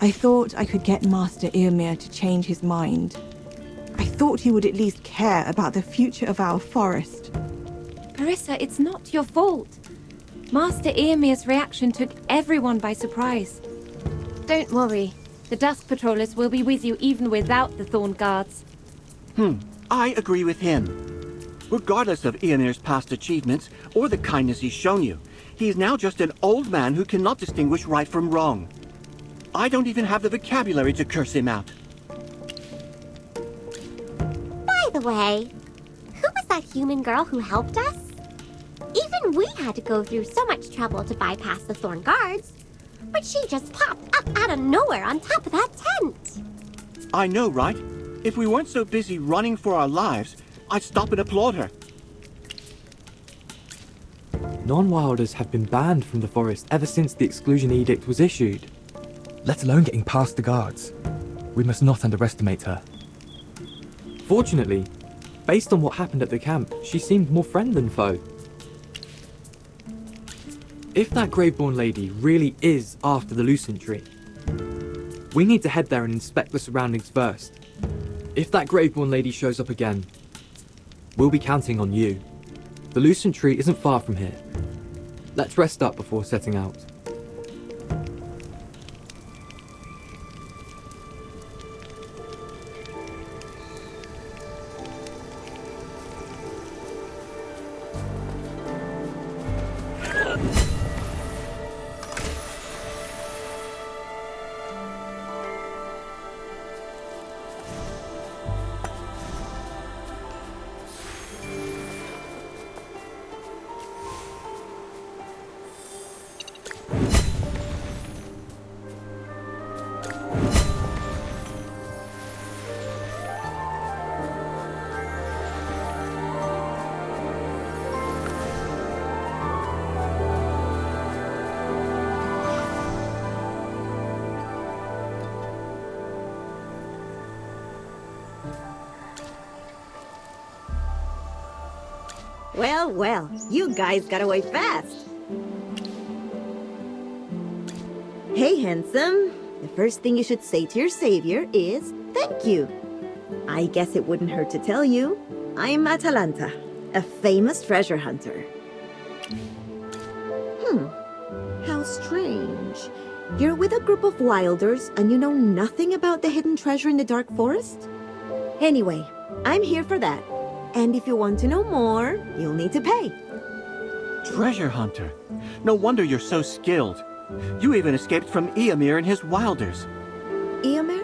I thought I could get Master Eomer to change his mind. I thought he would at least care about the future of our forest. Carissa, it's not your fault. Master Eomer's reaction took everyone by surprise. Don't worry. The Dusk Patrollers will be with you even without the Thorn Guards. I agree with him. Regardless of Eomer's past achievements or the kindness he's shown you, he is now just an old man who cannot distinguish right from wrong. I don't even have the vocabulary to curse him out. By the way, who was that human girl who helped us? Even we had to go through so much trouble to bypass the Thorn Guards. But she just popped up out of nowhere on top of that tent. I know, right? If we weren't so busy running for our lives, I'd stop and applaud her. Non-wilders have been banned from the forest ever since the exclusion edict was issued. Let alone getting past the guards. We must not underestimate her. Fortunately, based on what happened at the camp, she seemed more friend than foe. If that Graveborn lady really is after the Lucent Tree, we need to head there and inspect the surroundings first. If that Graveborn lady shows up again, we'll be counting on you. The Lucent Tree isn't far from here. Let's rest up before setting out. Well, well, you guys got away fast. Hey, handsome. The first thing you should say to your savior is thank you. I guess it wouldn't hurt to tell you. I'm Atalanta, a famous treasure hunter. How strange. You're with a group of wilders and you know nothing about the hidden treasure in the Dark Forest? Anyway, I'm here for that. And if you want to know more, you'll need to pay. Treasure hunter. No wonder you're so skilled. You even escaped from Eomer and his wilders. Eomer?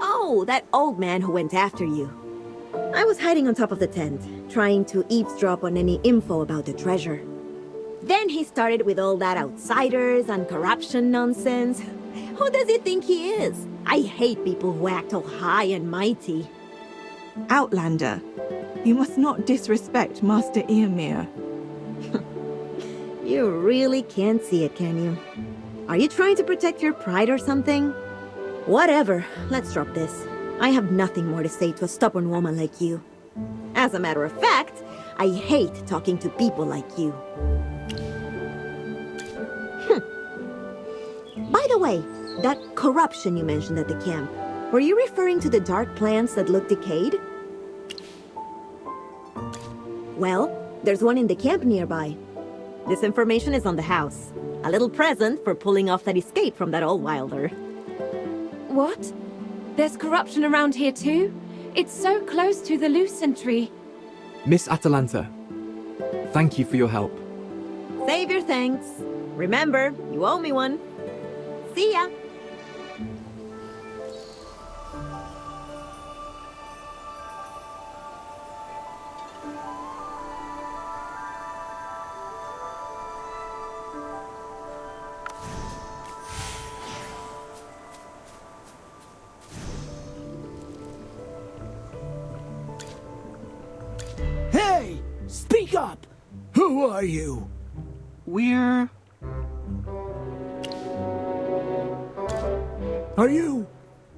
Oh, that old man who went after you. I was hiding on top of the tent, trying to eavesdrop on any info about the treasure. Then he started with all that outsiders and corruption nonsense. Who does he think he is? I hate people who act all high and mighty. Outlander, you must not disrespect Master Eomer. You really can't see it, can you? Are you trying to protect your pride or something? Whatever, let's drop this. I have nothing more to say to a stubborn woman like you. As a matter of fact, I hate talking to people like you. By the way, that corruption you mentioned at the camp, were you referring to the dark plants that look decayed? Well, there's one in the camp nearby. This information is on the house. A little present for pulling off that escape from that old wilder. What? There's corruption around here too? It's so close to the Lucent Tree. Miss Atalanta, thank you for your help. Save your thanks. Remember, you owe me one. See ya. Hey! Speak up! Who are you? We're... Are you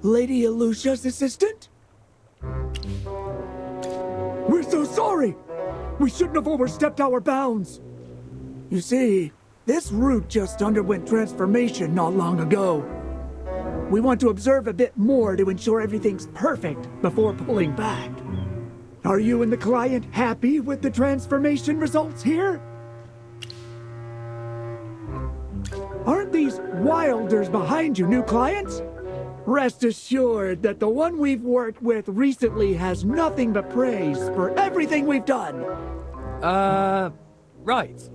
Lady Alucia's assistant? We're so sorry! We shouldn't have overstepped our bounds. You see, this route just underwent transformation not long ago. we want to observe a bit more to ensure everything's perfect before pulling back. Are you and the client happy with the transformation results here? Aren't these Wilders behind you, new clients? Rest assured that the one we've worked with recently has nothing but praise for everything we've done. Right.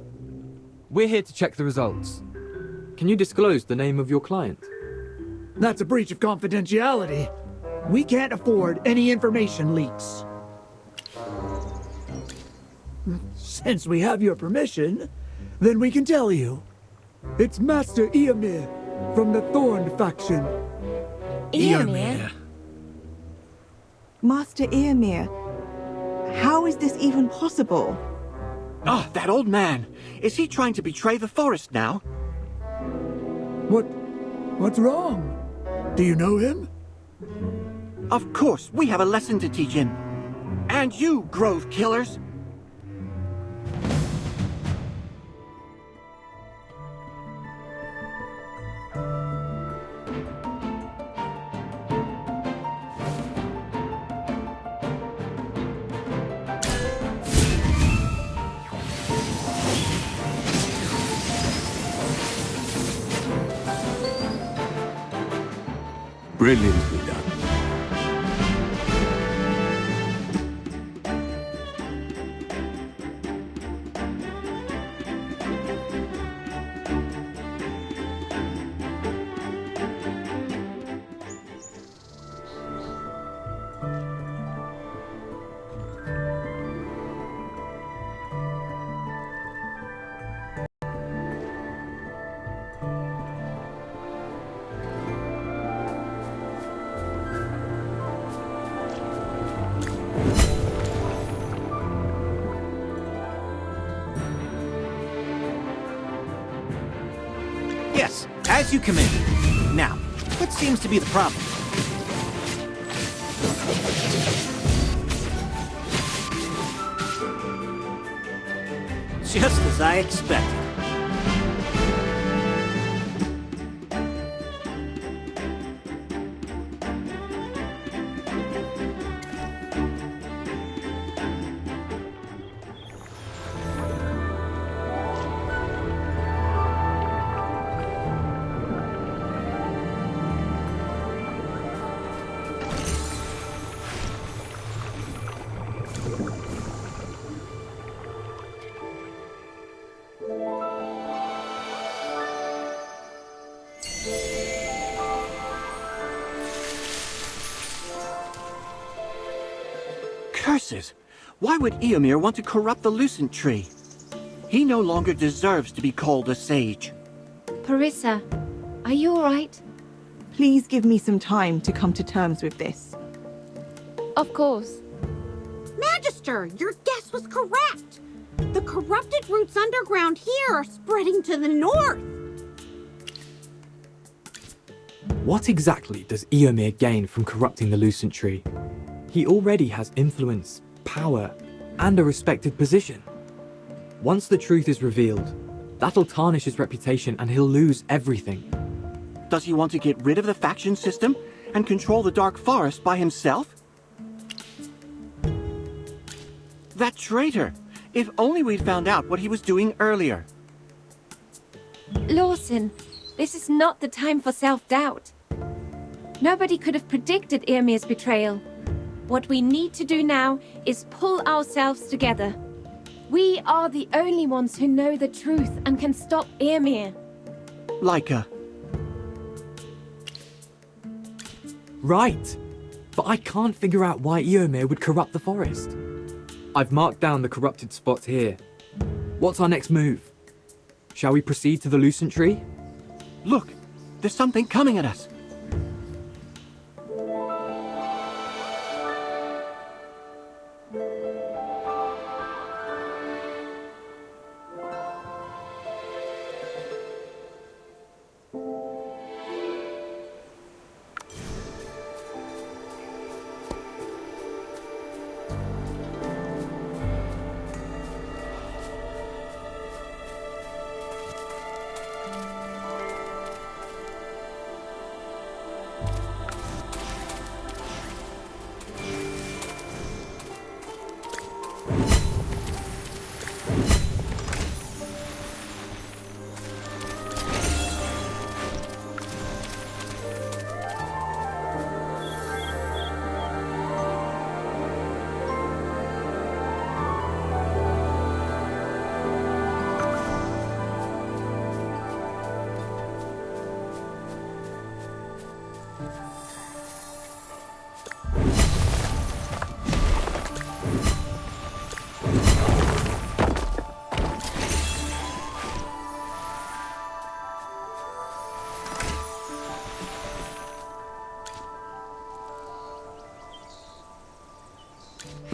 We're here to check the results. Can you disclose the name of your client? That's a breach of confidentiality. We can't afford any information leaks. Since we have your permission, then we can tell you. It's Master Eomir from the Thorn faction. Eomir? Master Eomir, how is this even possible? Ah, that old man. Is he trying to betray the forest now? What's wrong? Do you know him? Of course, we have a lesson to teach him. And you, Grove Killers. Brilliantly done. Yes, as you commanded. Now, what seems to be the problem? Just as I expected. Curses! Why would Eomir want to corrupt the Lucent Tree? He no longer deserves to be called a sage. Parissa, are you alright? Please give me some time to come to terms with this. Of course. Magister, your guess was correct. The corrupted roots underground here are spreading to the north. What exactly does Eomir gain from corrupting the Lucent Tree? He already has influence, power, and a respected position. Once the truth is revealed, that'll tarnish his reputation and he'll lose everything. Does he want to get rid of the faction system and control the Dark Forest by himself? That traitor! If only we'd found out what he was doing earlier. Lawson, this is not the time for self-doubt. Nobody could have predicted Eomir's betrayal. What we need to do now is pull ourselves together. We are the only ones who know the truth and can stop Eomir. Leica. Right! But I can't figure out why Eomir would corrupt the forest. I've marked down the corrupted spots here. What's our next move? Shall we proceed to the Lucent Tree? Look! There's something coming at us!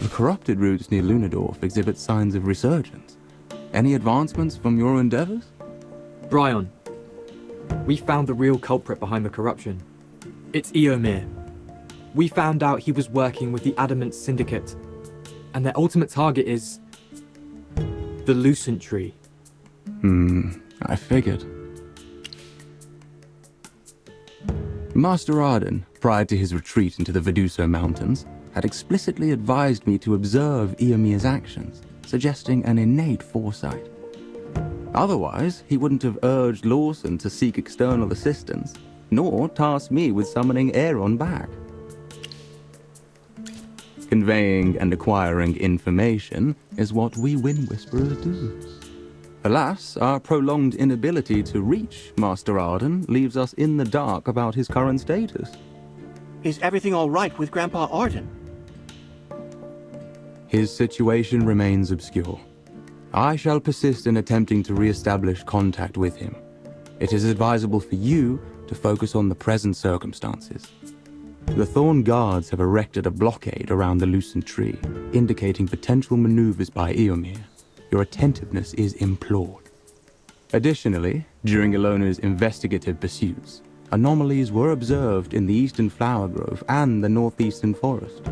The corrupted routes near Lunadorf exhibit signs of resurgence. Any advancements from your endeavors? Bryon, we found the real culprit behind the corruption. It's Eomir. We found out he was working with the Adamant Syndicate, and their ultimate target is the Lucent Tree. I figured. Master Arden, prior to his retreat into the Veduso Mountains, had explicitly advised me to observe Eomir's actions, suggesting an innate foresight. Otherwise, he wouldn't have urged Lawson to seek external assistance, nor tasked me with summoning Aeron back. Conveying and acquiring information is what we Wind Whisperers do. Alas, our prolonged inability to reach Master Arden leaves us in the dark about his current status. Is everything all right with Grandpa Arden? His situation remains obscure. I shall persist in attempting to re-establish contact with him. It is advisable for you to focus on the present circumstances. The Thorn Guards have erected a blockade around the Lucent Tree, indicating potential maneuvers by Eomir. Your attentiveness is implored. Additionally, during Ilona's investigative pursuits, anomalies were observed in the Eastern Flower Grove and the Northeastern Forest.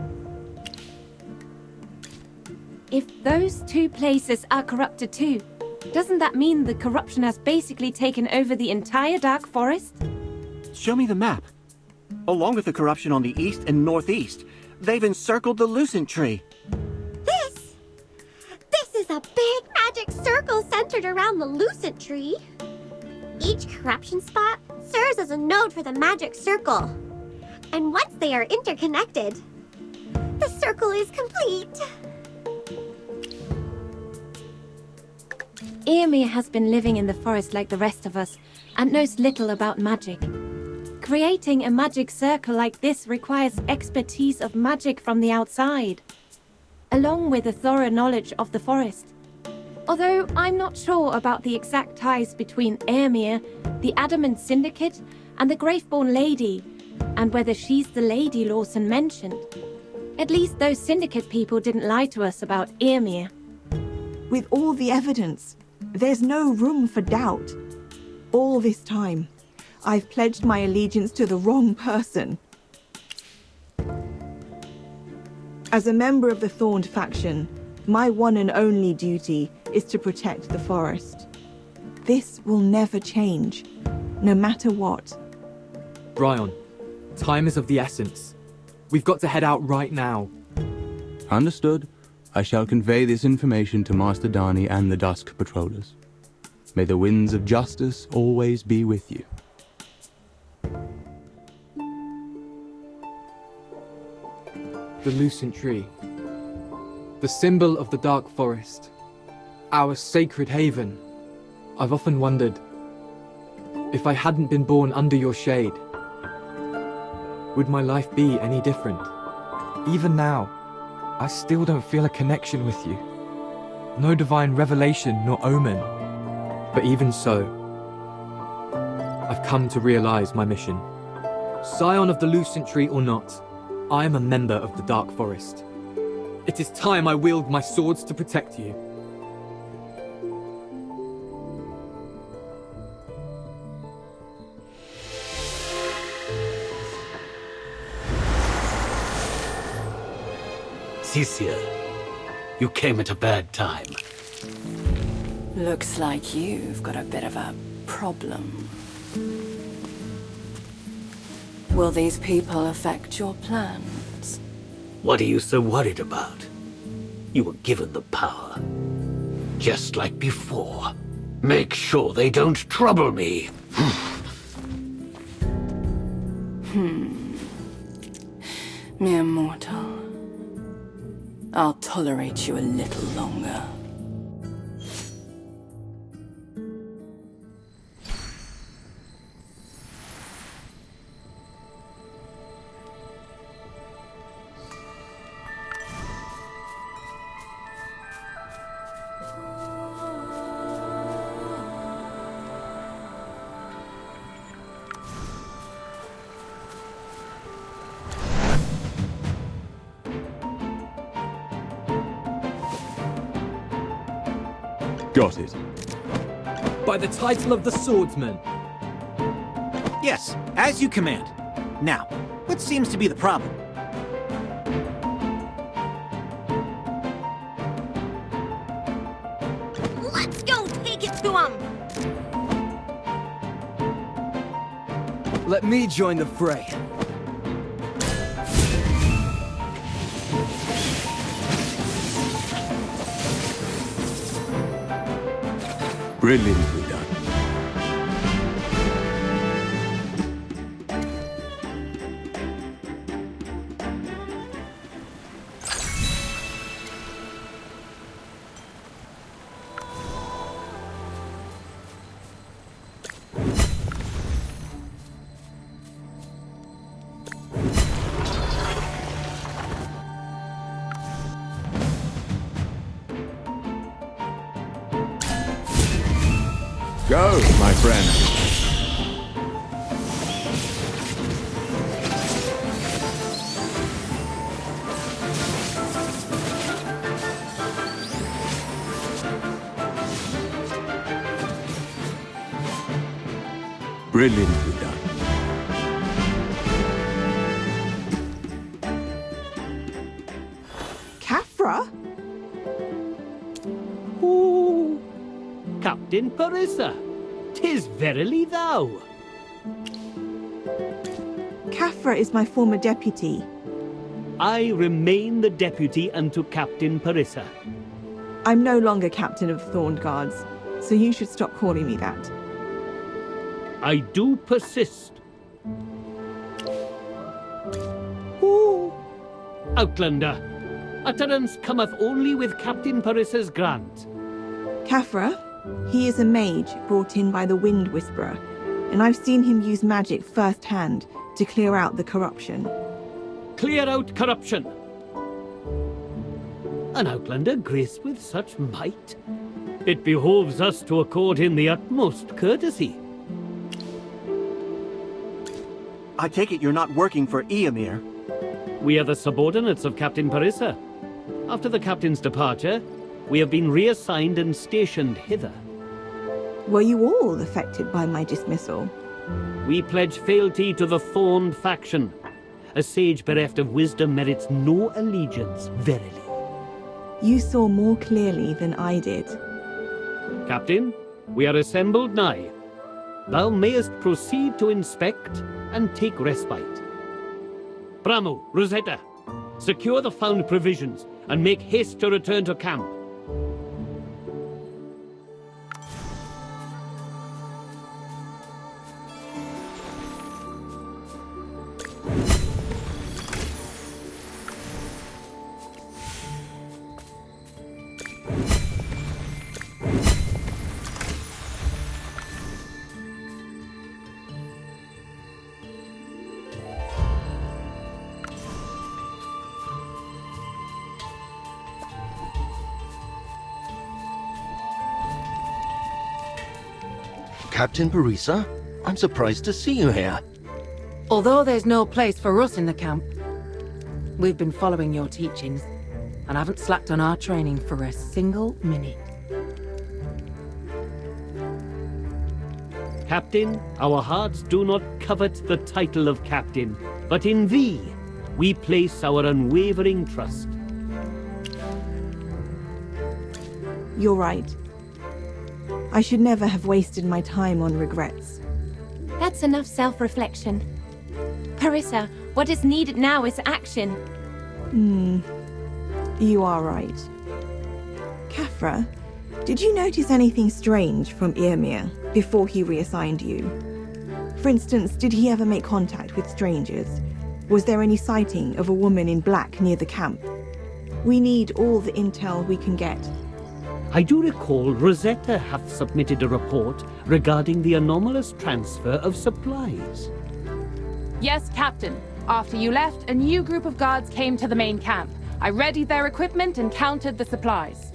If those two places are corrupted too, doesn't that mean the corruption has basically taken over the entire Dark Forest? Show me the map. Along with the corruption on the east and northeast, they've encircled the Lucent Tree. This is a big magic circle centered around the Lucent Tree. Each corruption spot serves as a node for the magic circle. And once they are interconnected, the circle is complete. Eomir has been living in the forest like the rest of us, and knows little about magic. Creating a magic circle like this requires expertise of magic from the outside, along with a thorough knowledge of the forest. Although I'm not sure about the exact ties between Eomir, the Adamant Syndicate, and the Graveborn Lady, and whether she's the lady Lawson mentioned. At least those Syndicate people didn't lie to us about Eomir. With all the evidence, there's no room for doubt. All this time, I've pledged my allegiance to the wrong person. As a member of the Thorned faction, my one and only duty is to protect the forest. This will never change, no matter what. Bryon, time is of the essence. We've got to head out right now. Understood. I shall convey this information to Master Dani and the Dusk Patrollers. May the winds of justice always be with you. The Lucent Tree. The symbol of the Dark Forest. Our sacred haven. I've often wondered, if I hadn't been born under your shade, would my life be any different? Even now, I still don't feel a connection with you. No divine revelation nor omen. But even so, I've come to realize my mission. Scion of the Lucent Tree or not, I am a member of the Dark Forest. It is time I wield my swords to protect you. Cecile, you came at a bad time. Looks like you've got a bit of a problem. Will these people affect your plans? What are you so worried about? You were given the power. Just like before. Make sure they don't trouble me. Mere mortal. I'll tolerate you a little longer. Got it. By the title of the swordsman. Yes, as you command. Now, what seems to be the problem? Let's go take it to him! Let me join the fray. Brilliantly done. Go, my friend. Brilliantly done. Khafra? Ooh, Captain Parissa, 'tis verily thou. Khafra is my former deputy. I remain the deputy unto Captain Parissa. I'm no longer captain of the Thorn Guards, so you should stop calling me that. I do persist. Ooh. Outlander, utterance cometh only with Captain Parissa's grant. Khafra, he is a mage brought in by the Wind Whisperer, and I've seen him use magic firsthand to clear out the corruption. Clear out corruption. An outlander graced with such might? It behoves us to accord him the utmost courtesy. I take it you're not working for Eomer. We are the subordinates of Captain Parissa. After the captain's departure, we have been reassigned and stationed hither. Were you all affected by my dismissal? We pledge fealty to the Thorned faction. A sage bereft of wisdom merits no allegiance, verily. You saw more clearly than I did. Captain, we are assembled nigh. Thou mayest proceed to inspect and take respite. Bramu, Rosetta, secure the found provisions and make haste to return to camp. Captain Parissa, I'm surprised to see you here. Although there's no place for us in the camp, we've been following your teachings and haven't slacked on our training for a single minute. Captain, our hearts do not covet the title of captain, but in thee we place our unwavering trust. You're right. I should never have wasted my time on regrets. That's enough self-reflection. Parissa, what is needed now is action. You are right. Khafra, did you notice anything strange from Eomer before he reassigned you? For instance, did he ever make contact with strangers? Was there any sighting of a woman in black near the camp? We need all the intel we can get. I do recall Rosetta hath submitted a report regarding the anomalous transfer of supplies. Yes, Captain. After you left, a new group of guards came to the main camp. I readied their equipment and counted the supplies.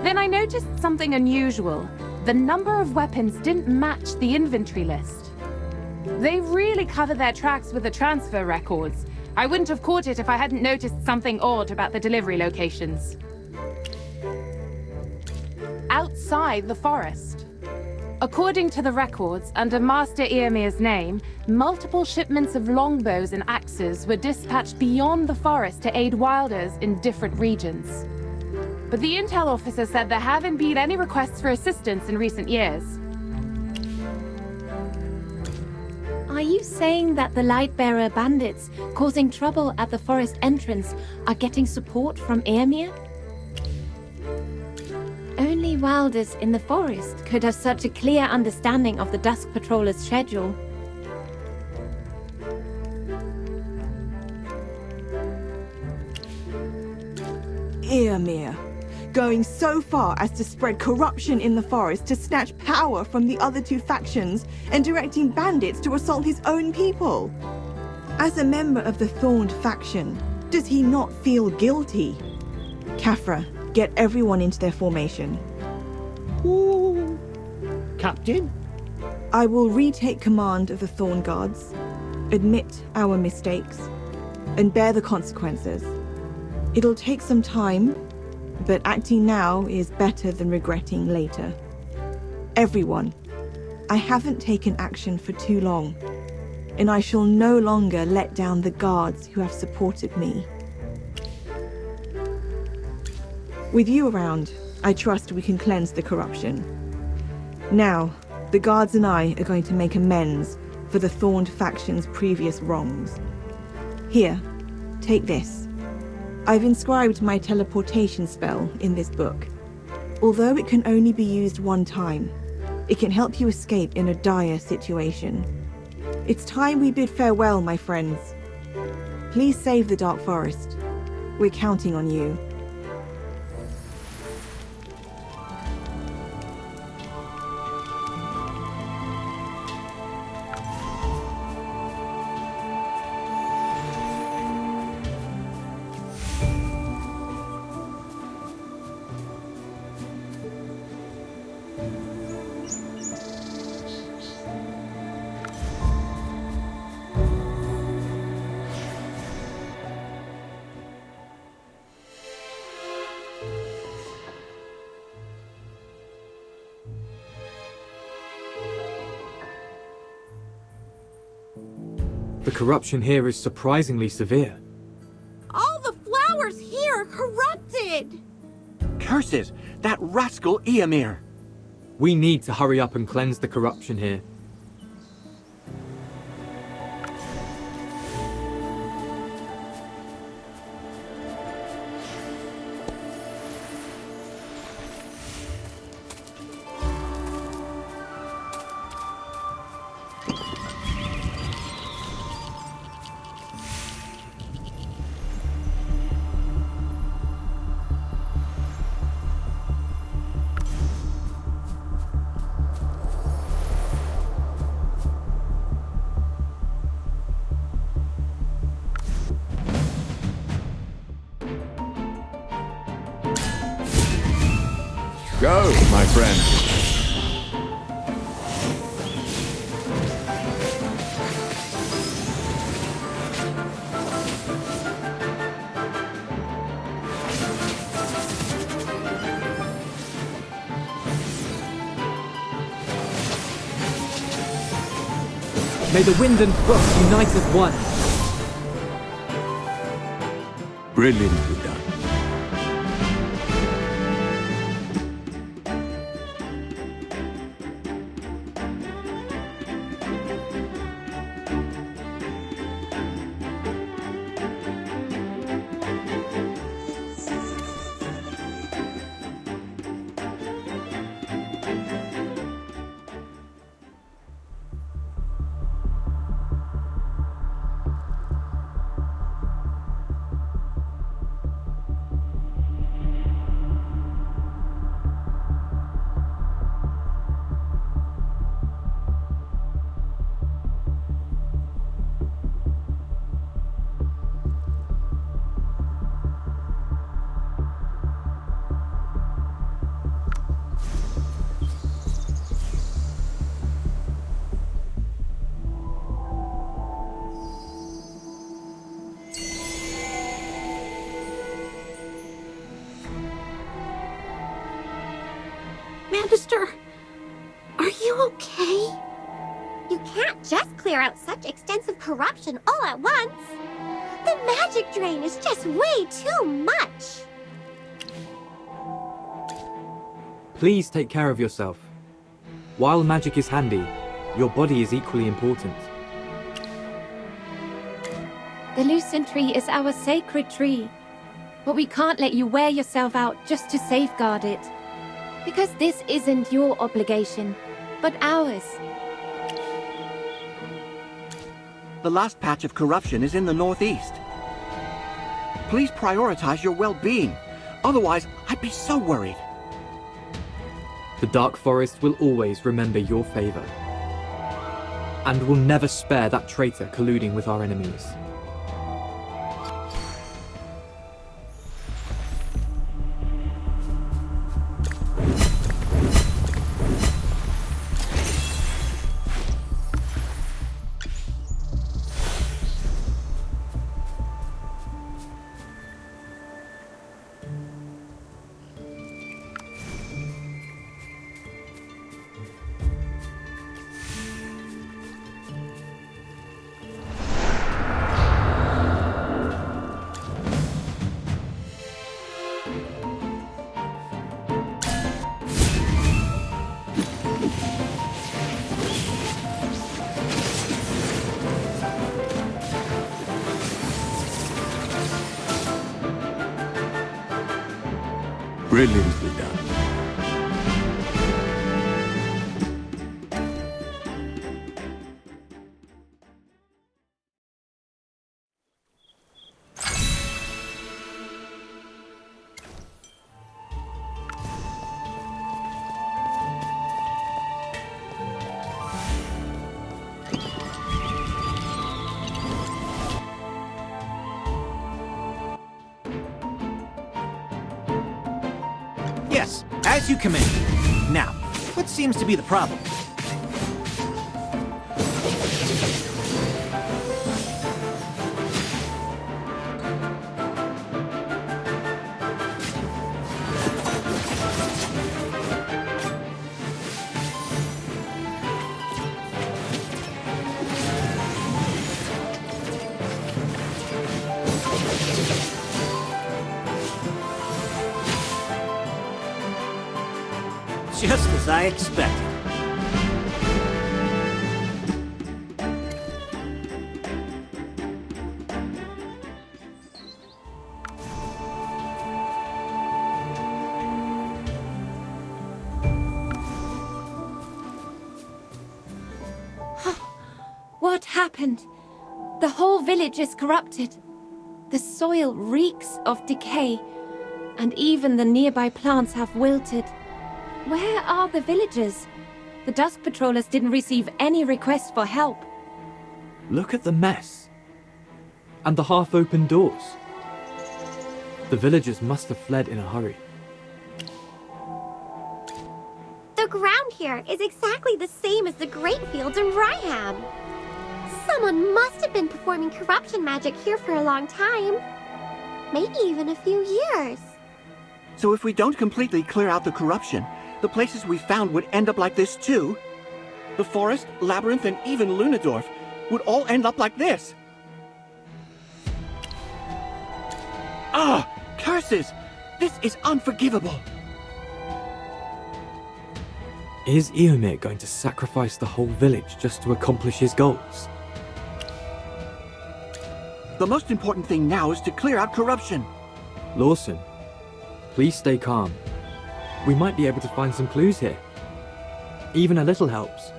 Then I noticed something unusual. The number of weapons didn't match the inventory list. They really cover their tracks with the transfer records. I wouldn't have caught it if I hadn't noticed something odd about the delivery locations. outside the forest. According to the records, under Master Eomer's name, multiple shipments of longbows and axes were dispatched beyond the forest to aid wilders in different regions. But the intel officer said there haven't been any requests for assistance in recent years. Are you saying that the Lightbearer bandits causing trouble at the forest entrance are getting support from Eomer? Only wilders in the forest could have such a clear understanding of the Dusk Patroller's schedule. Eomer, going so far as to spread corruption in the forest to snatch power from the other two factions and directing bandits to assault his own people. As a member of the Thorned faction, does he not feel guilty? Khafra, get everyone into their formation. Ooh. Captain? I will retake command of the Thorn Guards, admit our mistakes, and bear the consequences. It'll take some time, but acting now is better than regretting later. Everyone, I haven't taken action for too long, and I shall no longer let down the guards who have supported me. With you around, I trust we can cleanse the corruption. Now, the guards and I are going to make amends for the Thorned faction's previous wrongs. Here, take this. I've inscribed my teleportation spell in this book. Although it can only be used one time, it can help you escape in a dire situation. It's time we bid farewell, my friends. Please save the Dark Forest. We're counting on you. The corruption here is surprisingly severe. All the flowers here are corrupted! Curses! That rascal Eomer! We need to hurry up and cleanse the corruption here. Go, my friend. May the wind and frost unite as one. Brilliantly done. Magister, are you okay? You can't just clear out such extensive corruption all at once. The magic drain is just way too much. Please take care of yourself. While magic is handy, your body is equally important. The Lucent Tree is our sacred tree. But we can't let you wear yourself out just to safeguard it. Because this isn't your obligation, but ours. The last patch of corruption is in the northeast. Please prioritize your well-being. Otherwise, I'd be so worried. The Dark Forest will always remember your favor. And will never spare that traitor colluding with our enemies. Brilliantly done. Yes, as you command. Now, what seems to be the problem? Just as I expected. What happened? The whole village is corrupted. The soil reeks of decay, and even the nearby plants have wilted. Where are the villagers? The Dusk Patrollers didn't receive any requests for help. Look at the mess. And the half-open doors. The villagers must have fled in a hurry. The ground here is exactly the same as the Great Fields in Ryham. Someone must have been performing corruption magic here for a long time. Maybe even a few years. So if we don't completely clear out the corruption, the places we found would end up like this too? The forest, labyrinth, and even Lunadorf would all end up like this. Ah! Curses! This is unforgivable! Is Eomir going to sacrifice the whole village just to accomplish his goals? The most important thing now is to clear out corruption. Lawson, please stay calm. We might be able to find some clues here. Even a little helps.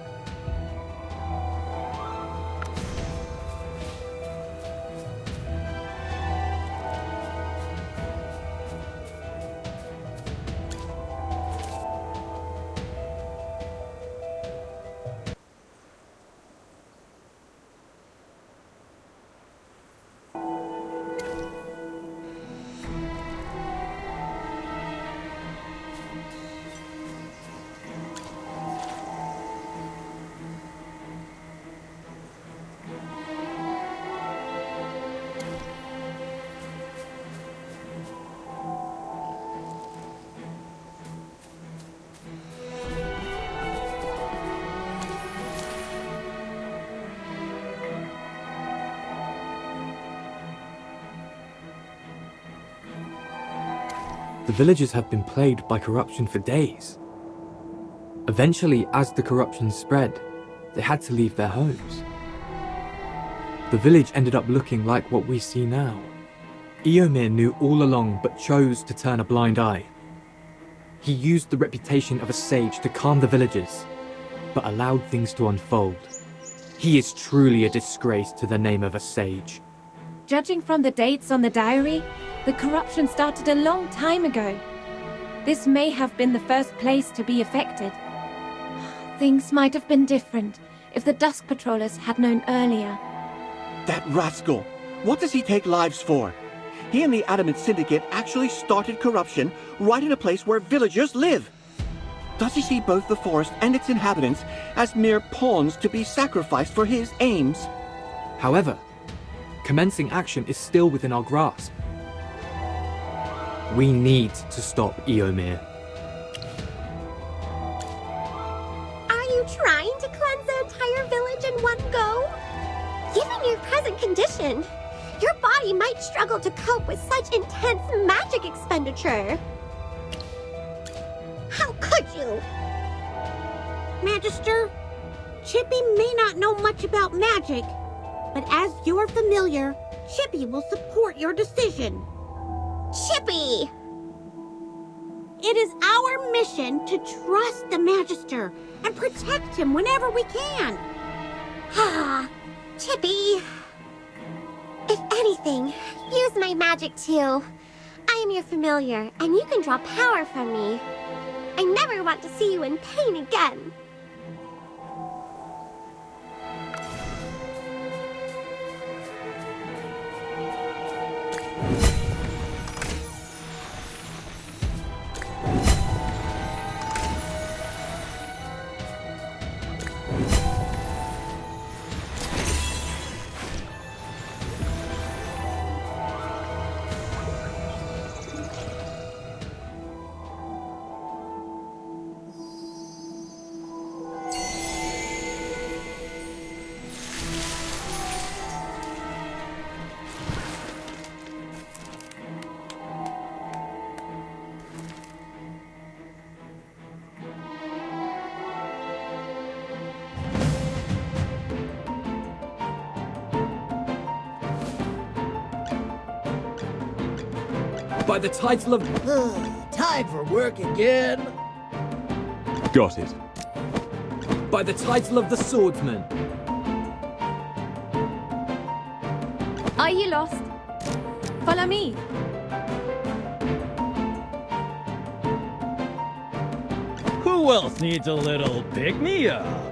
The villagers have been plagued by corruption for days. Eventually, as the corruption spread, they had to leave their homes. The village ended up looking like what we see now. Eomer knew all along but chose to turn a blind eye. He used the reputation of a sage to calm the villagers, but allowed things to unfold. He is truly a disgrace to the name of a sage. Judging from the dates on the diary, the corruption started a long time ago. This may have been the first place to be affected. Things might have been different if the Dusk Patrollers had known earlier. That rascal! What does he take lives for? He and the Adamant Syndicate actually started corruption right in a place where villagers live. Does he see both the forest and its inhabitants as mere pawns to be sacrificed for his aims? However, commencing action is still within our grasp. We need to stop Eomer. Are you trying to cleanse the entire village in one go? Given your present condition, your body might struggle to cope with such intense magic expenditure. How could you? Magister, Chippy may not know much about magic, but as your familiar, Chippy will support your decision. Chippy! It is our mission to trust the Magister and protect him whenever we can. Ah, Chippy. If anything, use my magic too. I am your familiar, and you can draw power from me. I never want to see you in pain again. By the title of... Time for work again. Got it. By the title of the swordsman. Are you lost? Follow me. Who else needs a little pick-me-up?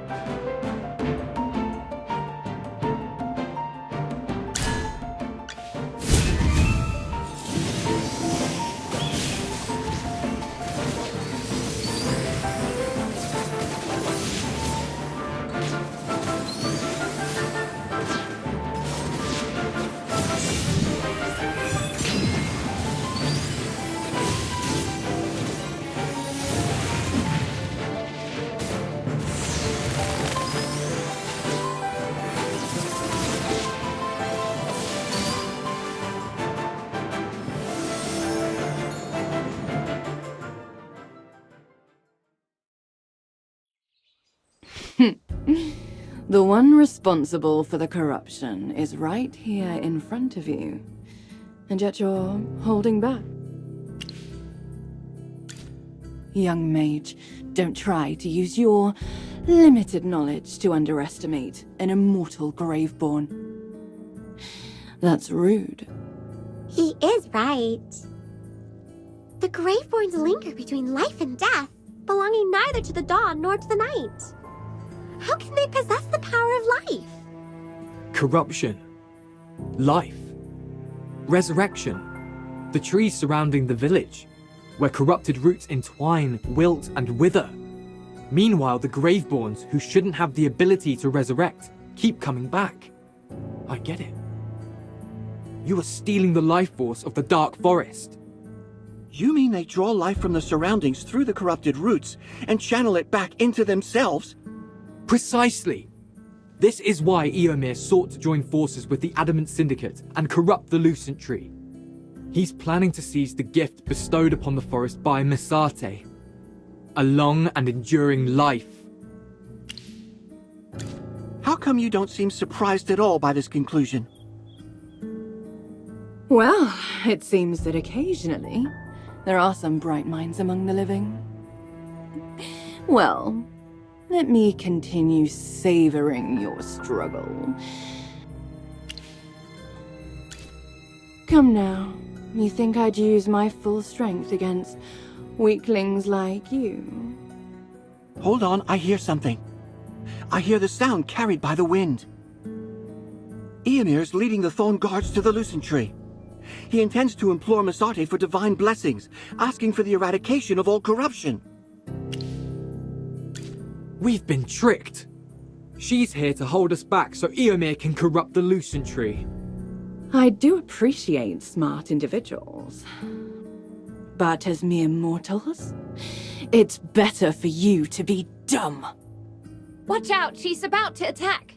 The one responsible for the corruption is right here in front of you. And yet you're holding back. Young mage, don't try to use your limited knowledge to underestimate an immortal Graveborn. That's rude. He is right. The Graveborns linger between life and death, belonging neither to the dawn nor to the night. How can they possess the power of life? Corruption. Life. Resurrection. The trees surrounding the village, where corrupted roots entwine, wilt, and wither. Meanwhile, the Graveborns, who shouldn't have the ability to resurrect, keep coming back. I get it. You are stealing the life force of the Dark Forest. You mean they draw life from the surroundings through the corrupted roots and channel it back into themselves? Precisely. This is why Eomer sought to join forces with the Adamant Syndicate and corrupt the Lucent Tree. He's planning to seize the gift bestowed upon the forest by Missate. A long and enduring life. How come you don't seem surprised at all by this conclusion? Well, it seems that occasionally there are some bright minds among the living. Well, let me continue savoring your struggle. Come now, you think I'd use my full strength against weaklings like you? Hold on, I hear something. I hear the sound carried by the wind. Eomer's leading the Thorn Guards to the Lucent Tree. He intends to implore Missate for divine blessings, asking for the eradication of all corruption. We've been tricked. She's here to hold us back so Eomer can corrupt the Lucent Tree. I do appreciate smart individuals. But as mere mortals, it's better for you to be dumb. Watch out, she's about to attack.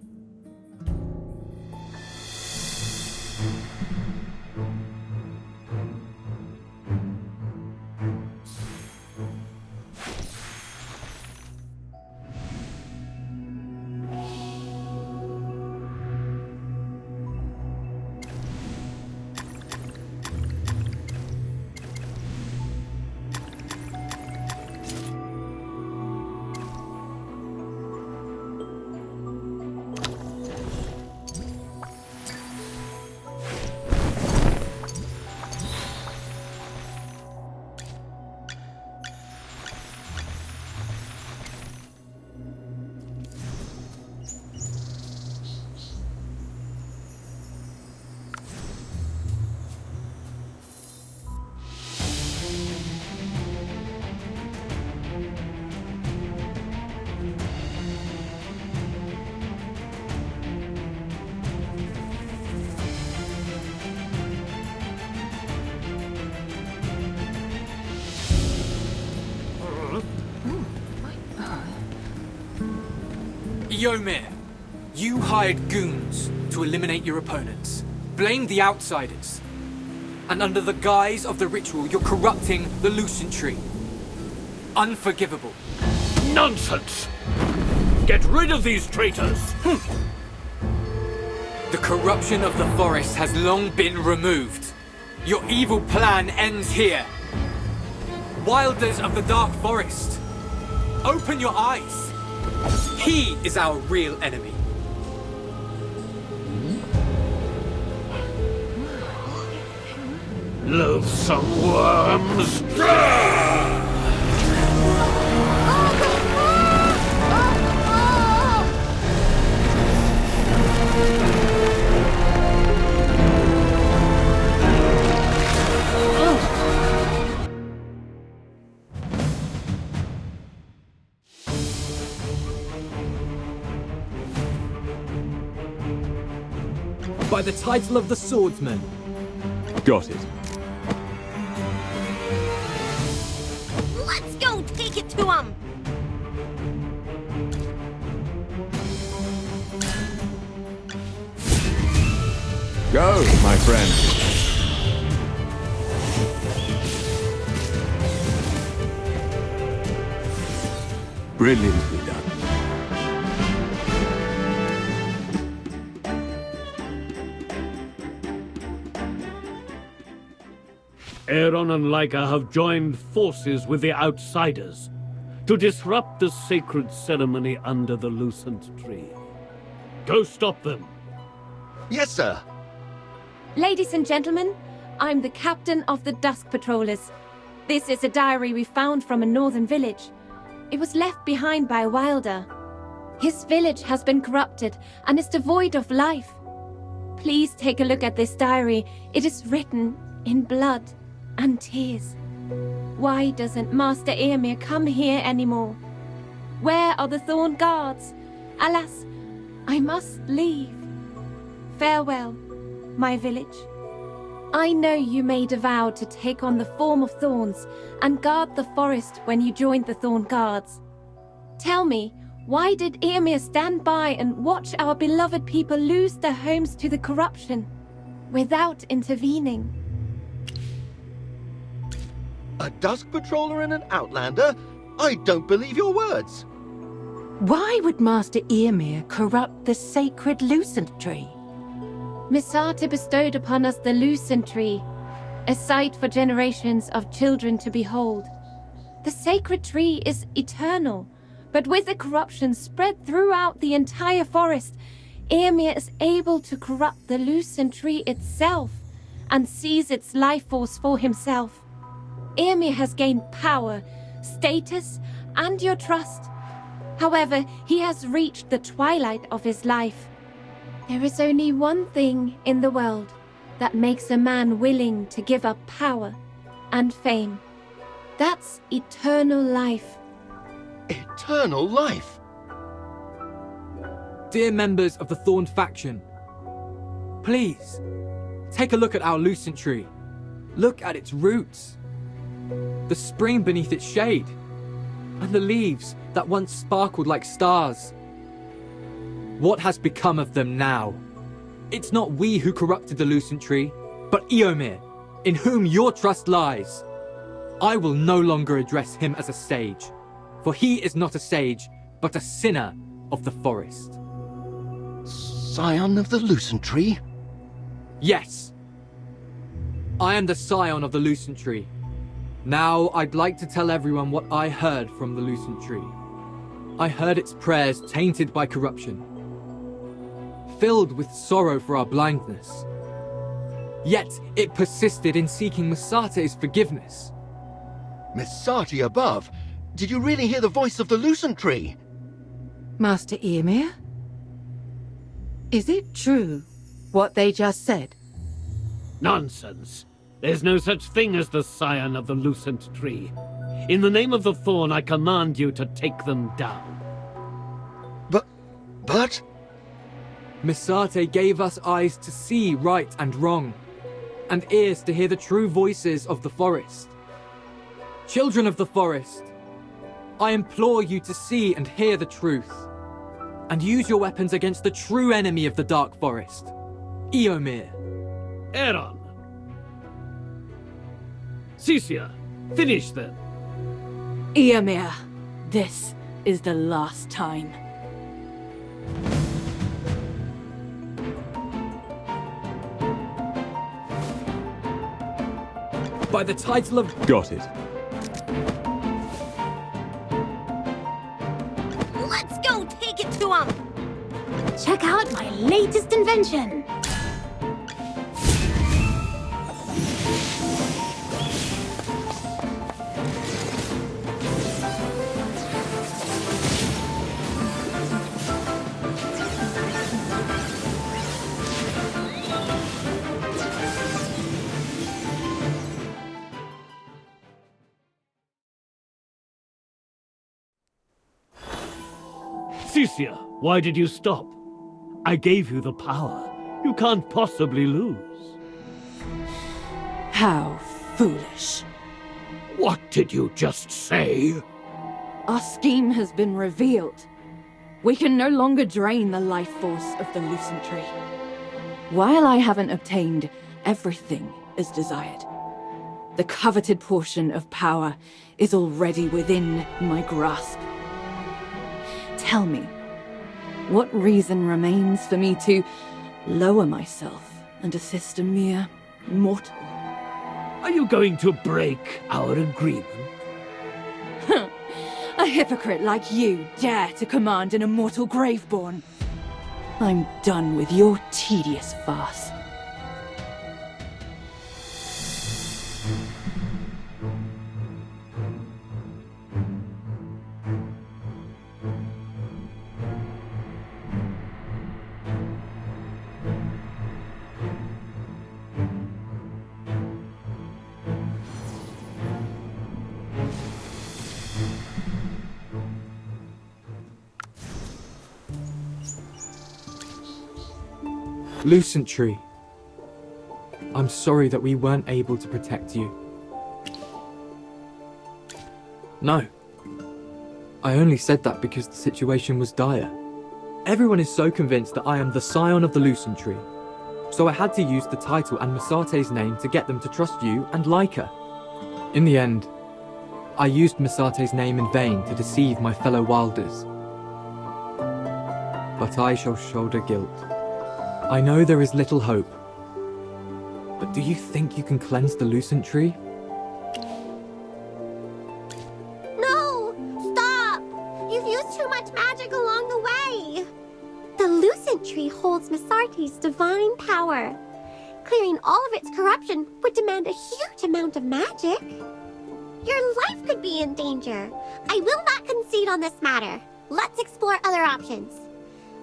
Eomer, you hired goons to eliminate your opponents, blamed the outsiders, and under the guise of the ritual, you're corrupting the Lucent Tree. Unforgivable. Nonsense! Get rid of these traitors! The corruption of the forest has long been removed. Your evil plan ends here. Wilders of the Dark Forest, open your eyes. He is our real enemy. Loathsome worms! By the title of the Swordsman. Got it. Let's go take it to him! Go, my friend. Brilliantly done. Aeron and Laika have joined forces with the outsiders to disrupt the sacred ceremony under the Lucent Tree. Go stop them. Yes, sir. Ladies and gentlemen, I'm the captain of the Dusk Patrollers. This is a diary we found from a northern village. It was left behind by a wilder. His village has been corrupted and is devoid of life. Please take a look at this diary. It is written in blood and tears. Why doesn't Master Eomer come here anymore? Where are the Thorn Guards? Alas, I must leave. Farewell, my village. I know you made a vow to take on the form of thorns and guard the forest when you joined the Thorn Guards. Tell me, why did Eomer stand by and watch our beloved people lose their homes to the corruption without intervening? A Dusk Patroller and an Outlander? I don't believe your words. Why would Master Earmere corrupt the sacred Lucent Tree? Missata bestowed upon us the Lucent Tree, a sight for generations of children to behold. The sacred tree is eternal, but with the corruption spread throughout the entire forest, Earmere is able to corrupt the Lucent Tree itself and seize its life force for himself. Earmere has gained power, status, and your trust. However, he has reached the twilight of his life. There is only one thing in the world that makes a man willing to give up power and fame. That's eternal life. Eternal life? Dear members of the Thorn faction, please, take a look at our Lucent Tree. Look at its roots, the spring beneath its shade, and the leaves that once sparkled like stars. What has become of them now? It's not we who corrupted the Lucent Tree, but Eomer, in whom your trust lies. I will no longer address him as a sage, for he is not a sage, but a sinner of the forest. Scion of the Lucent Tree? Yes. I am the scion of the Lucent Tree. Now, I'd like to tell everyone what I heard from the Lucent Tree. I heard its prayers tainted by corruption, filled with sorrow for our blindness. Yet, it persisted in seeking Misate's forgiveness. Misati above? Did you really hear the voice of the Lucent Tree? Master Earmere? Is it true what they just said? Nonsense. There's no such thing as the Scion of the Lucent Tree. In the name of the Thorn, I command you to take them down. But... Misate gave us eyes to see right and wrong, and ears to hear the true voices of the forest. Children of the forest, I implore you to see and hear the truth, and use your weapons against the true enemy of the Dark Forest, Eomer. Aeron! Cisia, finish them. Eomer, this is the last time. By the title of... Got it. Let's go take it to him! Check out my latest invention! Cisia, why did you stop? I gave you the power. You can't possibly lose. How foolish. What did you just say? Our scheme has been revealed. We can no longer drain the life force of the Lucent Tree. While I haven't obtained everything as desired, the coveted portion of power is already within my grasp. Tell me, what reason remains for me to lower myself and assist a mere mortal? Are you going to break our agreement? A hypocrite like you dare to command an immortal Graveborn. I'm done with your tedious farce. Lucent Tree, I'm sorry that we weren't able to protect you. No. I only said that because the situation was dire. Everyone is so convinced that I am the scion of the Lucent Tree, so I had to use the title and Misate's name to get them to trust you and like her. In the end, I used Misate's name in vain to deceive my fellow Wilders. But I shall shoulder guilt. I know there is little hope. But do you think you can cleanse the Lucent Tree? No! Stop! You've used too much magic along the way! The Lucent Tree holds Misate's divine power. Clearing all of its corruption would demand a huge amount of magic. Your life could be in danger. I will not concede on this matter. Let's explore other options.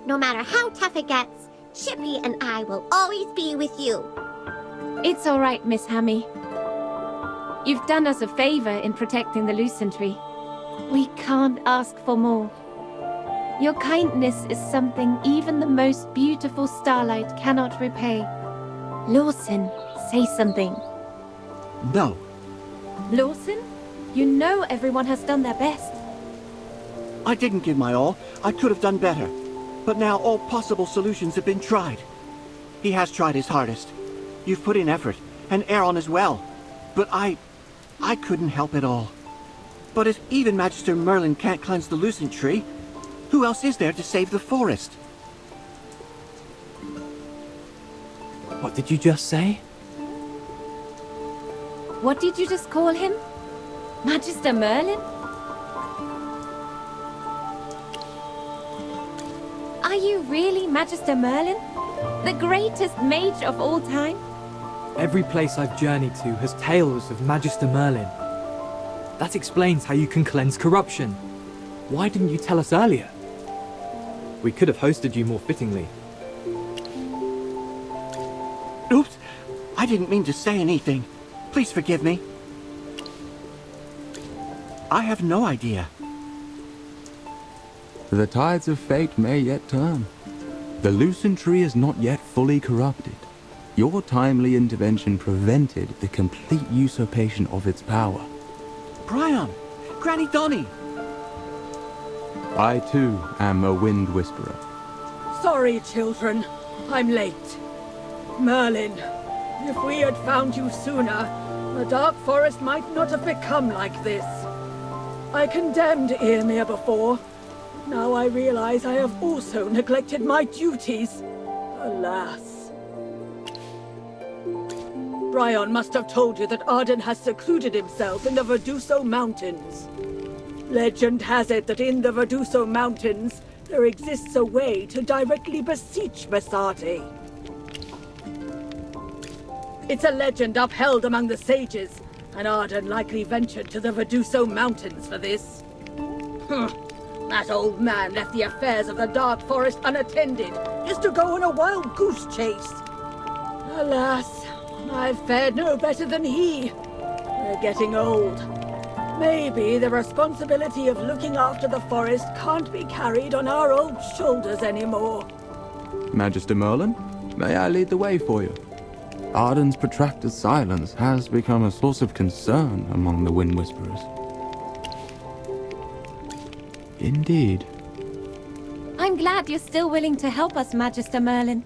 No matter how tough it gets, Chippy and I will always be with you. It's all right, Miss Hammy. You've done us a favor in protecting the Lucent Tree. We can't ask for more. Your kindness is something even the most beautiful starlight cannot repay. Lawson, say something. No. Lawson, you know everyone has done their best. I didn't give my all. I could have done better. But now all possible solutions have been tried. He has tried his hardest. You've put in effort, and Aaron as well. But I couldn't help it all. But if even Magister Merlin can't cleanse the Lucent Tree, who else is there to save the forest? What did you just say? What did you just call him? Magister Merlin? Are you really Magister Merlin? The greatest mage of all time? Every place I've journeyed to has tales of Magister Merlin. That explains how you can cleanse corruption. Why didn't you tell us earlier? We could have hosted you more fittingly. Oops! I didn't mean to say anything. Please forgive me. I have no idea. The tides of fate may yet turn. The Lucent Tree is not yet fully corrupted. Your timely intervention prevented the complete usurpation of its power. Brian! Granny Donny! I too am a Wind Whisperer. Sorry, children. I'm late. Merlin, if we had found you sooner, the Dark Forest might not have become like this. I condemned Earmere before. Now I realize I have also neglected my duties. Alas. Brian must have told you that Arden has secluded himself in the Verduso Mountains. Legend has it that in the Verduso Mountains, there exists a way to directly beseech Misate. It's a legend upheld among the sages, and Arden likely ventured to the Verduso Mountains for this. That old man left the affairs of the Dark Forest unattended, just to go on a wild goose chase. Alas, I've fared no better than he. We're getting old. Maybe the responsibility of looking after the forest can't be carried on our old shoulders anymore. Magister Merlin, may I lead the way for you? Arden's protracted silence has become a source of concern among the Wind Whisperers. Indeed. I'm glad you're still willing to help us, Magister Merlin.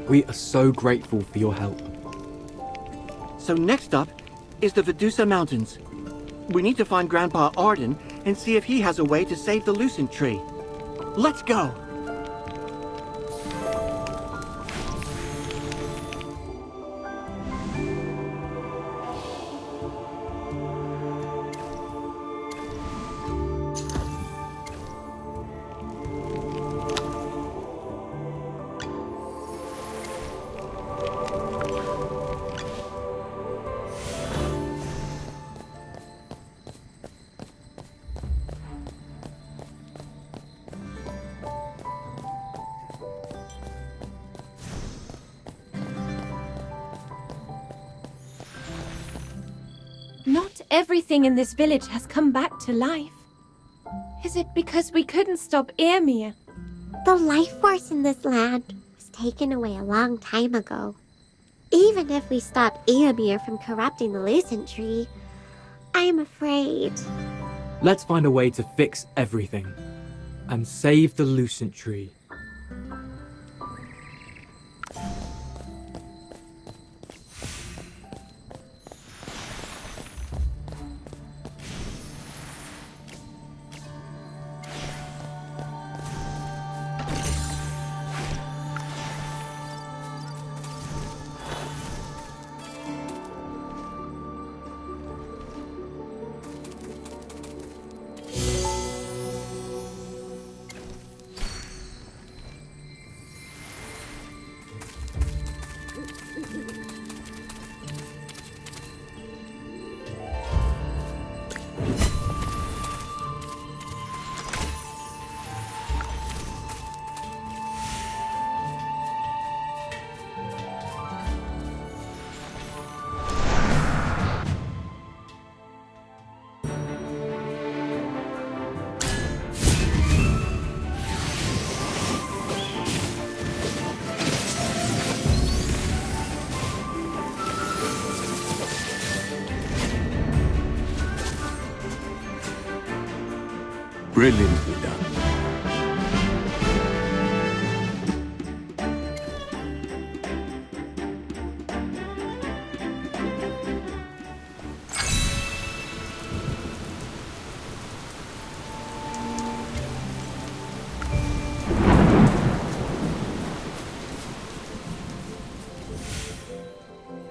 We are so grateful for your help. So next up is the Verdusa Mountains. We need to find Grandpa Arden and see if he has a way to save the Lucent Tree. Let's go! Not everything in this village has come back to life. Is it because we couldn't stop Earmere? The life force in this land was taken away a long time ago. Even if we stop Earmere from corrupting the Lucent Tree, I am afraid. Let's find a way to fix everything and save the Lucent Tree. Brilliantly done.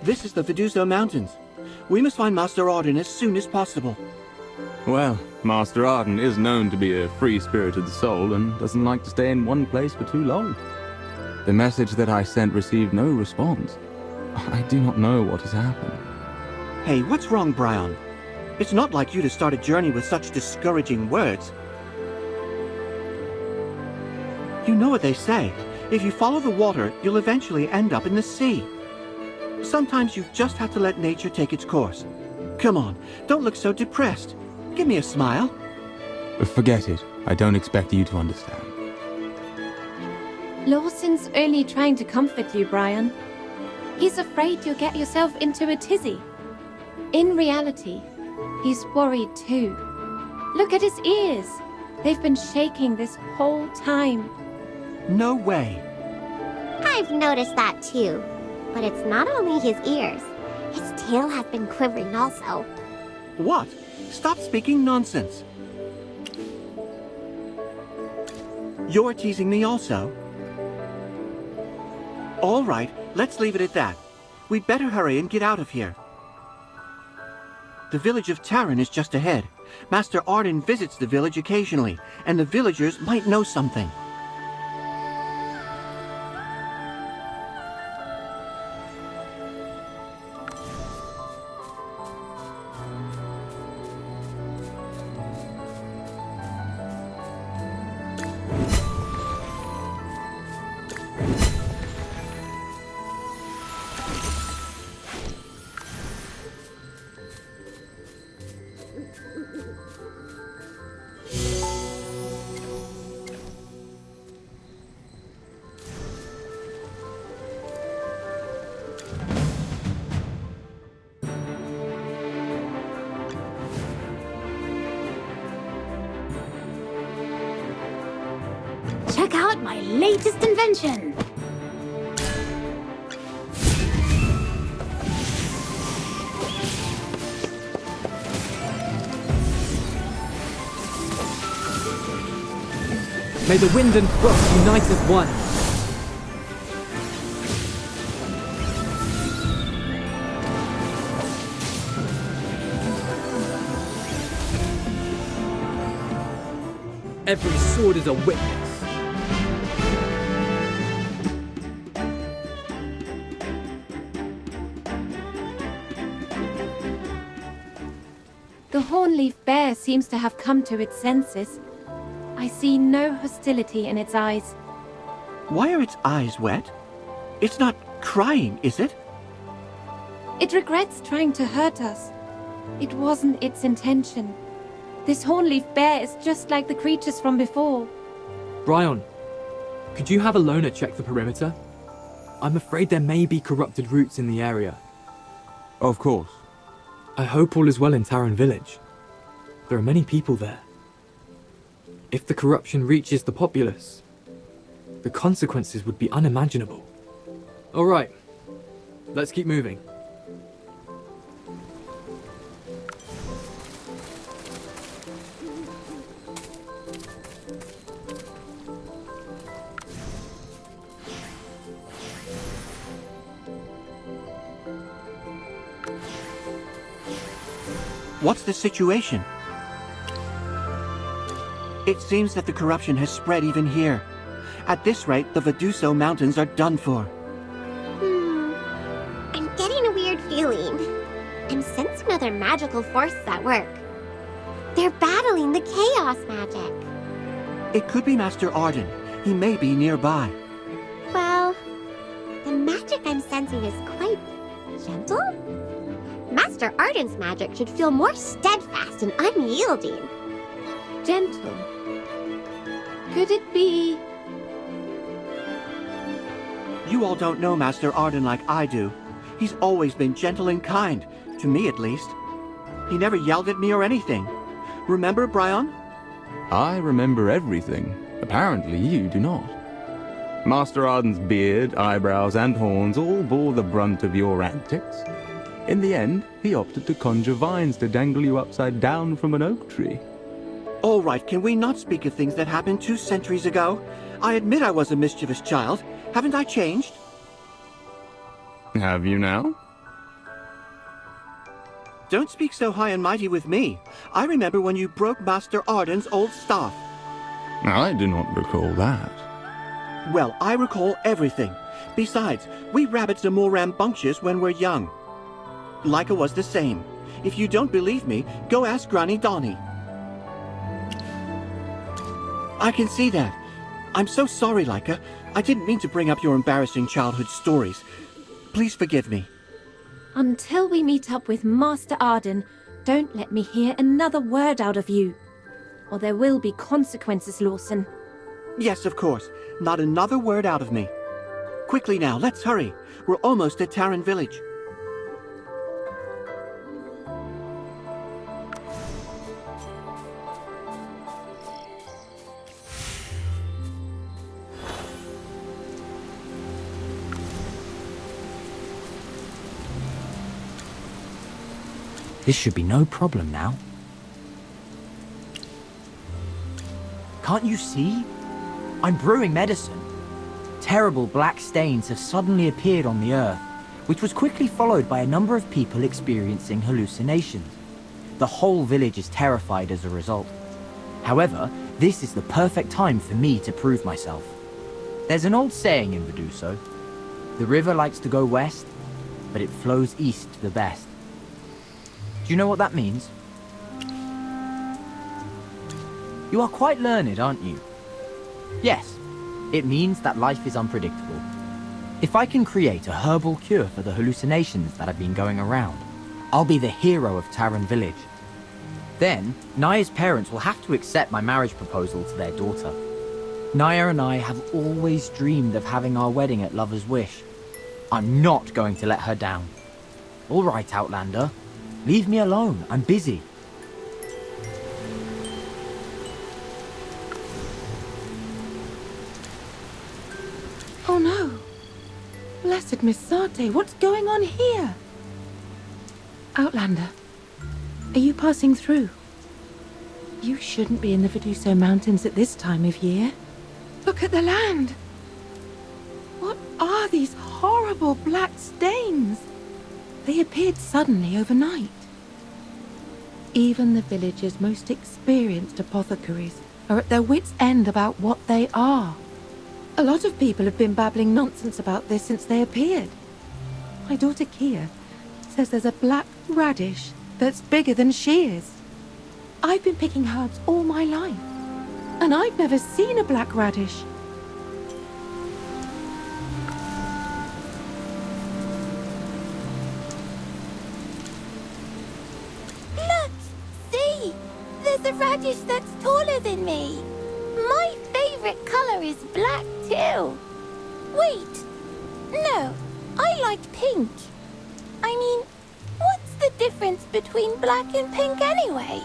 This is the Viduso Mountains. We must find Master Arden as soon as possible. Well, Master Arden is known to be a free-spirited soul and doesn't like to stay in one place for too long. The message that I sent received no response. I do not know what has happened. Hey, what's wrong, Brian? It's not like you to start a journey with such discouraging words. You know what they say. If you follow the water, you'll eventually end up in the sea. Sometimes you just have to let nature take its course. Come on, don't look so depressed. Give me a smile. Forget it. I don't expect you to understand. Lawson's only trying to comfort you, Brian. He's afraid you'll get yourself into a tizzy. In reality, he's worried too. Look at his ears. They've been shaking this whole time. No way. I've noticed that too. But it's not only his ears. His tail has been quivering also. What? Stop speaking nonsense. You're teasing me also? All right, let's leave it at that. We'd better hurry and get out of here. The village of Taryn is just ahead. Master Arden visits the village occasionally, and the villagers might know something. Check out my latest invention! May the wind and frost unite as one. Every sword is a witness. The Hornleaf Bear seems to have come to its senses. I see no hostility in its eyes. Why are its eyes wet? It's not crying, is it? It regrets trying to hurt us. It wasn't its intention. This Hornleaf Bear is just like the creatures from before. Brian, could you have a loner check the perimeter? I'm afraid there may be corrupted roots in the area. Of course. I hope all is well in Taryn Village. There are many people there. If the corruption reaches the populace, the consequences would be unimaginable. All right, let's keep moving. What's the situation? It seems that the corruption has spread even here. At this rate, the Viduso Mountains are done for. I'm getting a weird feeling. I'm sensing other magical forces at work. They're battling the chaos magic. It could be Master Arden. He may be nearby. Well, the magic I'm sensing is quite gentle? Master Arden's magic should feel more steadfast and unyielding. Gentle. Could it be... You all don't know Master Arden like I do. He's always been gentle and kind, to me at least. He never yelled at me or anything. Remember, Brian? I remember everything. Apparently you do not. Master Arden's beard, eyebrows, and horns all bore the brunt of your antics. In the end, he opted to conjure vines to dangle you upside down from an oak tree. All right, can we not speak of things that happened 2 centuries ago? I admit I was a mischievous child. Haven't I changed? Have you now? Don't speak so high and mighty with me. I remember when you broke Master Arden's old staff. I do not recall that. Well, I recall everything. Besides, we rabbits are more rambunctious when we're young. Leica was the same. If you don't believe me, go ask Granny Donnie. I can see that. I'm so sorry, Leica. I didn't mean to bring up your embarrassing childhood stories. Please forgive me. Until we meet up with Master Arden, don't let me hear another word out of you. Or there will be consequences, Lawson. Yes, of course. Not another word out of me. Quickly now, let's hurry. We're almost at Tarren Village. This should be no problem now. Can't you see? I'm brewing medicine. Terrible black stains have suddenly appeared on the earth, which was quickly followed by a number of people experiencing hallucinations. The whole village is terrified as a result. However, this is the perfect time for me to prove myself. There's an old saying in Veduso. The river likes to go west, but it flows east the best. Do you know what that means? You are quite learned, aren't you? Yes, it means that life is unpredictable. If I can create a herbal cure for the hallucinations that have been going around, I'll be the hero of Tarren Village. Then, Naya's parents will have to accept my marriage proposal to their daughter. Naya and I have always dreamed of having our wedding at Lover's Wish. I'm not going to let her down. All right, Outlander. Leave me alone. I'm busy. Oh no! Blessed Miss Sarte, what's going on here? Outlander, are you passing through? You shouldn't be in the Veduso Mountains at this time of year. Look at the land! What are these horrible black stains? They appeared suddenly overnight. Even the village's most experienced apothecaries are at their wits' end about what they are. A lot of people have been babbling nonsense about this since they appeared. My daughter Kia says there's a black radish that's bigger than she is. I've been picking herbs all my life, and I've never seen a black radish. There's a radish that's taller than me. My favorite color is black too. Wait, no, I like pink. I mean, what's the difference between black and pink anyway?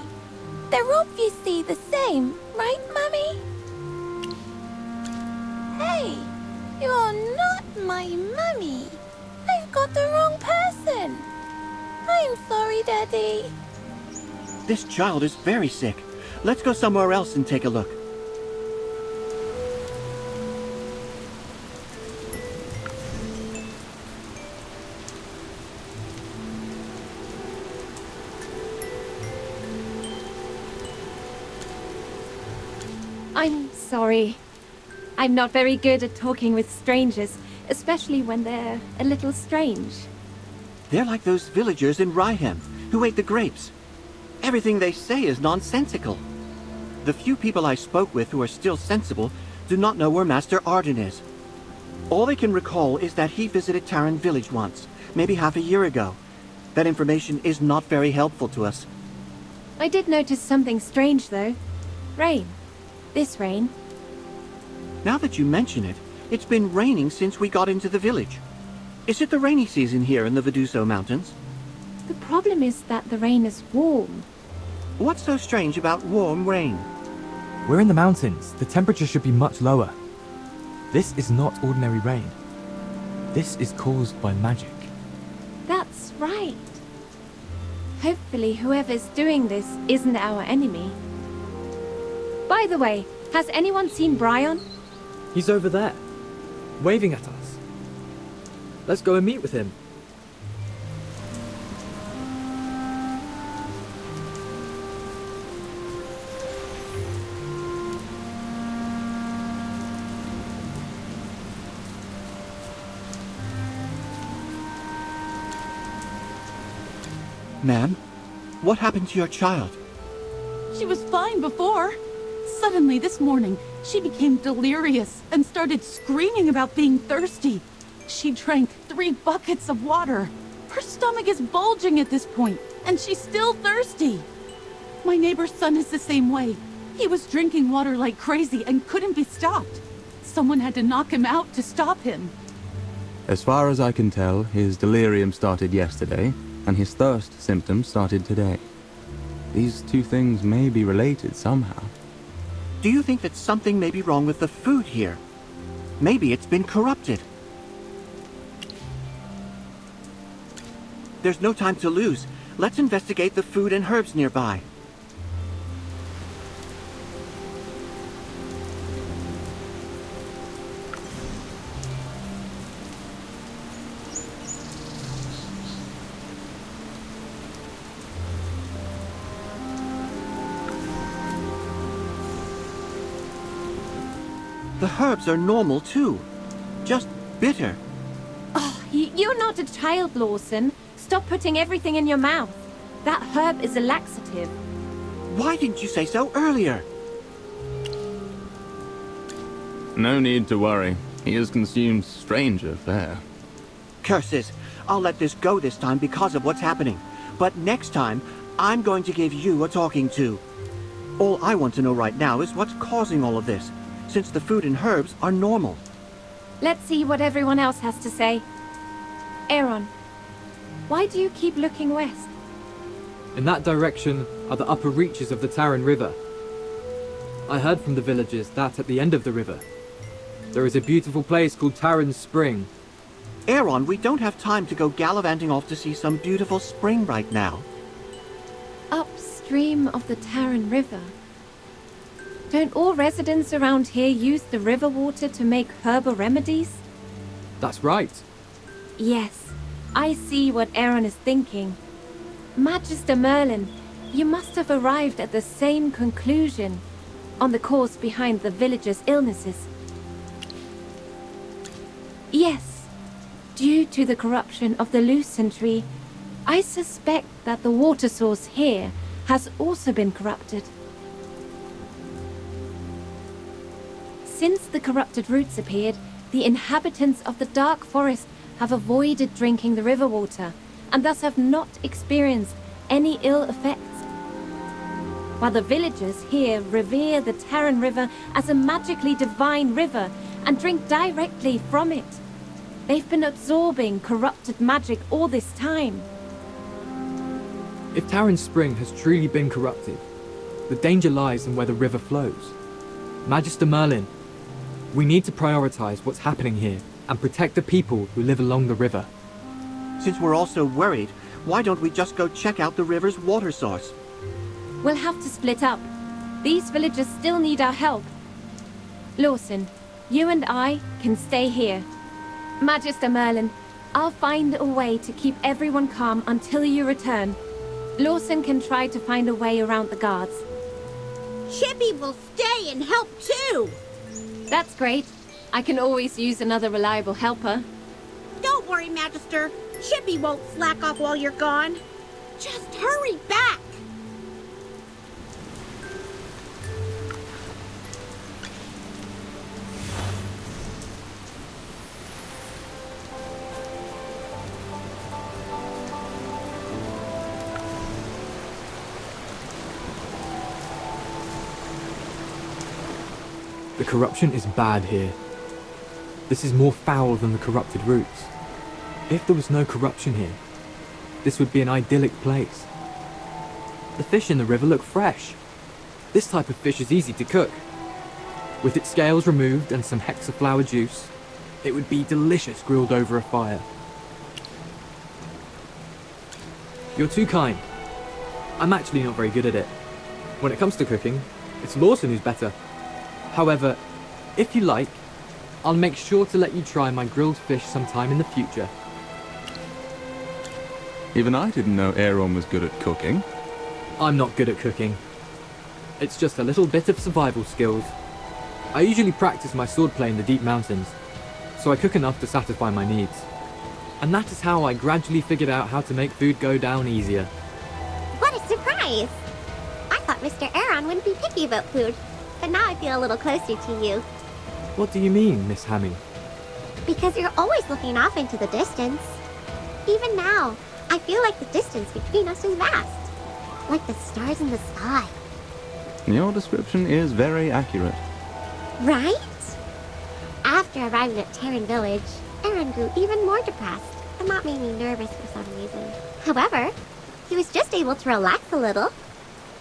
They're obviously the same, right, Mummy? Hey, you're not my mummy. I've got the wrong person. I'm sorry, Daddy. This child is very sick. Let's go somewhere else and take a look. I'm sorry. I'm not very good at talking with strangers, especially when they're a little strange. They're like those villagers in Ryhem who ate the grapes. Everything they say is nonsensical. The few people I spoke with who are still sensible do not know where Master Arden is. All they can recall is that he visited Tarren Village once, maybe half a year ago. That information is not very helpful to us. I did notice something strange, though. Rain. This rain. Now that you mention it, it's been raining since we got into the village. Is it the rainy season here in the Veduso Mountains? The problem is that the rain is warm. What's so strange about warm rain? We're in the mountains. The temperature should be much lower. This is not ordinary rain. This is caused by magic. That's right. Hopefully whoever's doing this isn't our enemy. By the way, has anyone seen Bryon? He's over there, waving at us. Let's go and meet with him. Ma'am, what happened to your child? She was fine before. Suddenly, this morning, she became delirious and started screaming about being thirsty. She drank 3 buckets of water. Her stomach is bulging at this point, and she's still thirsty. My neighbor's son is the same way. He was drinking water like crazy and couldn't be stopped. Someone had to knock him out to stop him. As far as I can tell, his delirium started yesterday, and his thirst symptoms started today. These two things may be related somehow. Do you think that something may be wrong with the food here? Maybe it's been corrupted. There's no time to lose. Let's investigate the food and herbs nearby. The herbs are normal too. Just bitter. Oh, you're not a child, Lawson. Stop putting everything in your mouth. That herb is a laxative. Why didn't you say so earlier? No need to worry. He has consumed stranger fare. Curses. I'll let this go this time because of what's happening. But next time, I'm going to give you a talking to. All I want to know right now is what's causing all of this, since the food and herbs are normal. Let's see what everyone else has to say. Aaron, why do you keep looking west? In that direction are the upper reaches of the Taran River. I heard from the villagers that at the end of the river, there is a beautiful place called Taran Spring. Aaron, we don't have time to go gallivanting off to see some beautiful spring right now. Upstream of the Taran River. Don't all residents around here use the river water to make herbal remedies? That's right. Yes, I see what Aaron is thinking. Magister Merlin, you must have arrived at the same conclusion on the cause behind the villagers' illnesses. Yes, due to the corruption of the Lucent Tree, I suspect that the water source here has also been corrupted. Since the corrupted roots appeared, the inhabitants of the Dark Forest have avoided drinking the river water, and thus have not experienced any ill effects. While the villagers here revere the Taran River as a magically divine river and drink directly from it. They've been absorbing corrupted magic all this time. If Taran Spring has truly been corrupted, the danger lies in where the river flows. Magister Merlin, we need to prioritize what's happening here and protect the people who live along the river. Since we're all so worried, why don't we just go check out the river's water source? We'll have to split up. These villagers still need our help. Lawson, you and I can stay here. Magister Merlin, I'll find a way to keep everyone calm until you return. Lawson can try to find a way around the guards. Chippy will stay and help too! That's great. I can always use another reliable helper. Don't worry, Magister. Chippy won't slack off while you're gone. Just hurry back! The corruption is bad here. This is more foul than the corrupted roots. If there was no corruption here, this would be an idyllic place. The fish in the river look fresh. This type of fish is easy to cook. With its scales removed and some hexaflower juice, it would be delicious grilled over a fire. You're too kind. I'm actually not very good at it. When it comes to cooking, it's Lawson who's better. However, if you like, I'll make sure to let you try my grilled fish sometime in the future. Even I didn't know Aaron was good at cooking. I'm not good at cooking. It's just a little bit of survival skills. I usually practice my swordplay in the deep mountains, so I cook enough to satisfy my needs. And that is how I gradually figured out how to make food go down easier. What a surprise! I thought Mr. Aaron wouldn't be picky about food, but now I feel a little closer to you. What do you mean, Miss Hamming? Because you're always looking off into the distance. Even now, I feel like the distance between us is vast. Like the stars in the sky. Your description is very accurate. Right? After arriving at Terran Village, Aaron grew even more depressed, and that made me nervous for some reason. However, he was just able to relax a little.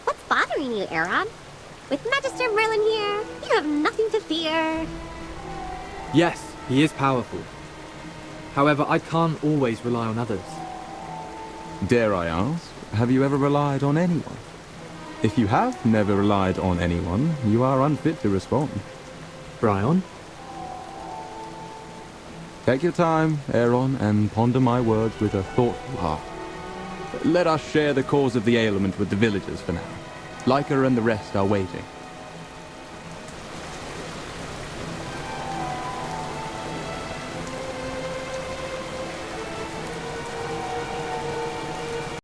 What's bothering you, Aaron? With Magister Merlin here, you have nothing to fear. Yes, he is powerful. However, I can't always rely on others. Dare I ask, have you ever relied on anyone? If you have never relied on anyone, you are unfit to respond. Bryon? Take your time, Aaron, and ponder my words with a thoughtful heart. Let us share the cause of the ailment with the villagers for now. Leica and the rest are waiting.